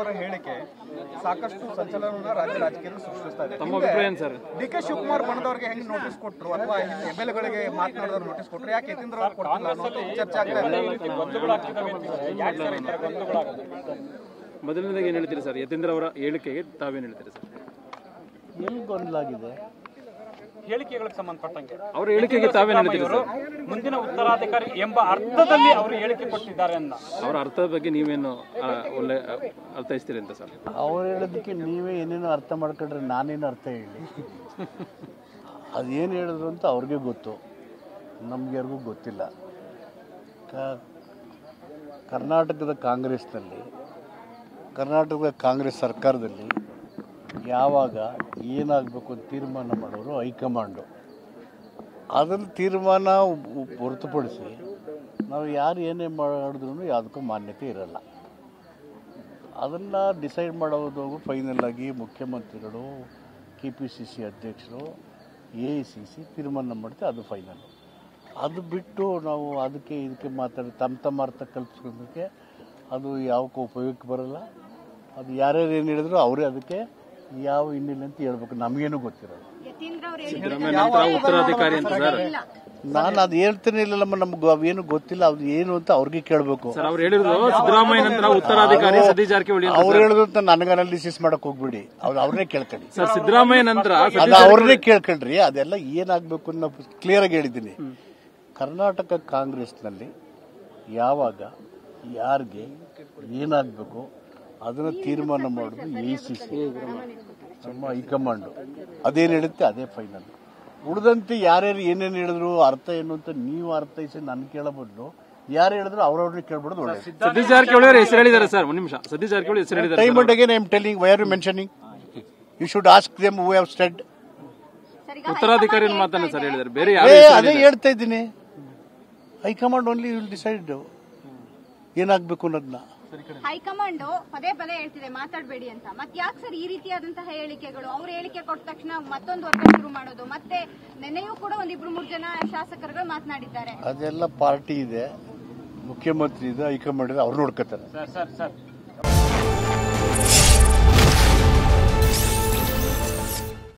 ಅವರ ಹೇಳಿಕೆ ಸಾಕಷ್ಟು ಸಂಚಲನವನ್ನ ರಾಜ್ಯ ರಾಜಕೀಯದಲ್ಲಿ ಸೃಷ್ಟಿಸ್ತಾ ಇದೆ. ತಮ್ಮ ಅಭಿಪ್ರಾಯ ಏನು ಸರ್? ಡಿ.ಕೆ. ಶಿವಕುಮಾರ್ ಬಣದವರಿಗೆ ಹೆಂಗೆ ನೋಟಿಸ್ ಕೊಟ್ಟರು ಅಥವಾ ಎಮ್ಎಲ್ಎಗಳಿಗೆ ಮಾತನಾಡಿದವರು ನೋಟಿಸ್ ಕೊಟ್ಟರು, ಯಾಕೆ ಯತೀಂದ್ರ ಅವರು ಕೊಟ್ಟಿಲ್ಲ ಅನ್ನೋದು ಚರ್ಚೆ ಆಗ್ತಾ ಇದೆ. ಮೊದಲನೇದಾಗಿ ಏನು ಹೇಳ್ತೀರಿ ಸರ್? ಯತೀಂದ್ರ ಅವರ ಹೇಳಿಕೆಗೆ ತಾವೇನು ಹೇಳ್ತೀರಿ ಸರ್? ಎಲ್ಲಿ ಗೊಂದಲಾಗಿದೆ ಹೇಳಿಕೆಗಳಿಗೆ ಸಂಬಂಧಪಟ್ಟಂಗೆ ಅವರ ಹೇಳಿಕೆಗೆ ತಾವೇನು ಹೇಳ್ತೀರಿ ಸರ್? ಮುಂದಿನ ಉತ್ತರಾಧಿಕಾರಿ ಎಂಬ ಅರ್ಥದಲ್ಲಿ ಅವರು ಹೇಳಿಕೆ ಕೊಟ್ಟಿದ್ದಾರೆ ಅಂತ ಅವರ ಅರ್ಥದ ಬಗ್ಗೆ ನೀವೇನು ಒಳ್ಳೆ ಅರ್ಥೈಸ್ತೀರಿ ಅಂತ ಸರ್? ಅವ್ರು ಹೇಳೋದಕ್ಕೆ ನೀವೇ ಏನೇನೋ ಅರ್ಥ ಮಾಡ್ಕೊಂಡ್ರೆ ನಾನೇನು ಅರ್ಥ ಹೇಳಿ. ಅದೇನು ಹೇಳಿದ್ರು ಅಂತ ಅವ್ರಿಗೆ ಗೊತ್ತು, ನಮ್ಗೆ ಯಾರಿಗೂ ಗೊತ್ತಿಲ್ಲ. ಕರ್ನಾಟಕದ ಕಾಂಗ್ರೆಸ್ ಸರ್ಕಾರದಲ್ಲಿ ಯಾವಾಗ ಏನಾಗಬೇಕು ಅಂತ ತೀರ್ಮಾನ ಮಾಡೋರು ಹೈಕಮಾಂಡು. ಅದನ್ನು ತೀರ್ಮಾನ ಹೊರತುಪಡಿಸಿ ನಾವು ಯಾರು ಏನೇ ಮಾಡಿದ್ರು ಯಾವುದಕ್ಕೂ ಮಾನ್ಯತೆ ಇರಲ್ಲ. ಅದನ್ನು ಡಿಸೈಡ್ ಮಾಡೋದು ಫೈನಲ್ ಆಗಿ ಮುಖ್ಯಮಂತ್ರಿಗಳು, KPCC ಅಧ್ಯಕ್ಷರು, AICC ತೀರ್ಮಾನ ಮಾಡ್ತಾರೆ, ಅದು ಫೈನಲ್. ಅದು ಬಿಟ್ಟು ನಾವು ಅದಕ್ಕೆ ಇದಕ್ಕೆ ಮಾತಾಡಿ ತಮ್ಮ ಅರ್ಥ ಕಲ್ಪಿಸ್ಕೊಳ್ಳೋದಕ್ಕೆ ಅದು ಯಾವಕ್ಕೂ ಉಪಯೋಗಕ್ಕೆ ಬರಲ್ಲ. ಅದು ಯಾರ್ಯಾರು ಏನು ಹೇಳಿದ್ರು ಅವರೇ ಅದಕ್ಕೆ ಯಾವ ಹಿನ್ನೆಲೆ ಅಂತ ಹೇಳ್ಬೇಕು, ನಮಗೇನು ಗೊತ್ತಿರೋದು. ಉತ್ತರಾಧಿಕಾರಿ ಅಂತ ಸರ್ ನಾನು ಅದು ಹೇಳ್ತೇನೆ ಇಲ್ಲಮ್ಮ, ನಮ್ಗೆ ಅವೇನು ಗೊತ್ತಿಲ್ಲ, ಅದು ಏನು ಅಂತ ಅವ್ರಿಗೆ ಕೇಳಬೇಕು. ಅವ್ರು ಹೇಳಿದ್ರು ಸಿದ್ದರಾಮಯ್ಯ ನಂತರ ಉತ್ತರಾಧಿಕಾರಿ ಸತೀಶ್ ಜಾರಕಿಹೊಳಿ. ಅವ್ರು ಹೇಳಿದ್ರು ಅಂತ ನನಗೆ ಅನಾಲಿಸಿಸ್ ಮಾಡಕ್ ಹೋಗ್ಬಿಡಿ, ಅವ್ರನ್ನೇ ಕೇಳ್ಕೊಳ್ಳಿ ಸರ್. ಸಿದ್ದರಾಮಯ್ಯ ನಂತರ ಅದು ಅವ್ರನ್ನೇ ಕೇಳ್ಕೊಳ್ರಿ. ಅದೆಲ್ಲ ಏನಾಗಬೇಕು ಅಂತ ಕ್ಲಿಯರ್ ಆಗಿ ಹೇಳಿದ್ದೀನಿ. ಕರ್ನಾಟಕ ಕಾಂಗ್ರೆಸ್ನಲ್ಲಿ ಯಾವಾಗ ಯಾರಿಗೆ ಏನಾಗಬೇಕು ಅದನ್ನು ತೀರ್ಮಾನ ಮಾಡೋದು AICC, ನಮ್ಮ ಹೈಕಮಾಂಡು. ಅದೇನು ಹೇಳುತ್ತೆ ಅದೇ ಫೈನಲ್. ಉಳಿದಂತೆ ಯಾರ್ಯಾರು ಏನೇನು ಹೇಳಿದ್ರು ಅರ್ಥ ಏನು ಅಂತ ನೀವು ಅರ್ಥೈಸಿ ನನ್ನ ಕೇಳಬಾರ್ದು. ಯಾರು ಹೇಳಿದ್ರು ಅವ್ರವ್ರನ್ನ ಕೇಳ್ಬಿಡೋದು ಒಳ್ಳೆಯದು. ಸತೀಶ್ ಜಾರಕಿಹೊಳಿ ಅವರು ಹೆಸರು ಹೇಳಿದ್ದಾರೆ ಸರ್. ಒಂದು ನಿಮಿಷ, ಸತೀಶ್ ಜಾರಕಿಹೊಳಿ ಹೆಸರು ಹೇಳಿದ್ದಾರೆ. Time and again I am telling, why are you mentioning? You should ask them who have stayed. ಉತ್ತರಾಧಿಕಾರಿ ಮಾತನ್ನ ಸರ್ ಹೇಳಿದ್ದಾರೆ, ಬೇರೆ ಅದೇ ಹೇಳ್ತಾ ಇದ್ದೀನಿ. ಹೈಕಮಾಂಡ್ ಓನ್ಲಿ ವಿಲ್ ಡಿಸೈಡ್ ಏನಾಗಬೇಕು ಅನ್ನೋದನ್ನ. ಹೈಕಮಾಂಡ್ ಪದೇ ಪದೇ ಹೇಳ್ತಿದೆ ಮಾತಾಡಬೇಡಿ ಅಂತ. ಮತ್ತೆ ಯಾಕೆ ಸರ್ ಈ ರೀತಿಯಾದಂತಹ ಹೇಳಿಕೆಗಳು? ಅವ್ರ ಹೇಳಿಕೆ ಕೊಟ್ಟ ತಕ್ಷಣ ಮತ್ತೊಂದು ವರ್ಗ ಶುರು ಮಾಡೋದು? ಮತ್ತೆ ನೆನೆಯೂ ಕೂಡ ಒಂದಿಬ್ರು ಮೂರು ಜನ ಶಾಸಕರುಗಳು ಮಾತನಾಡಿದ್ದಾರೆ. ಅದೆಲ್ಲ ಪಾರ್ಟಿ ಇದೆ, ಮುಖ್ಯಮಂತ್ರಿ ಇದೆ, ಹೈಕಮಾಂಡ್ ಇದೆ, ಅವ್ರು ನೋಡ್ಕೋತಾರೆ. ಸರ್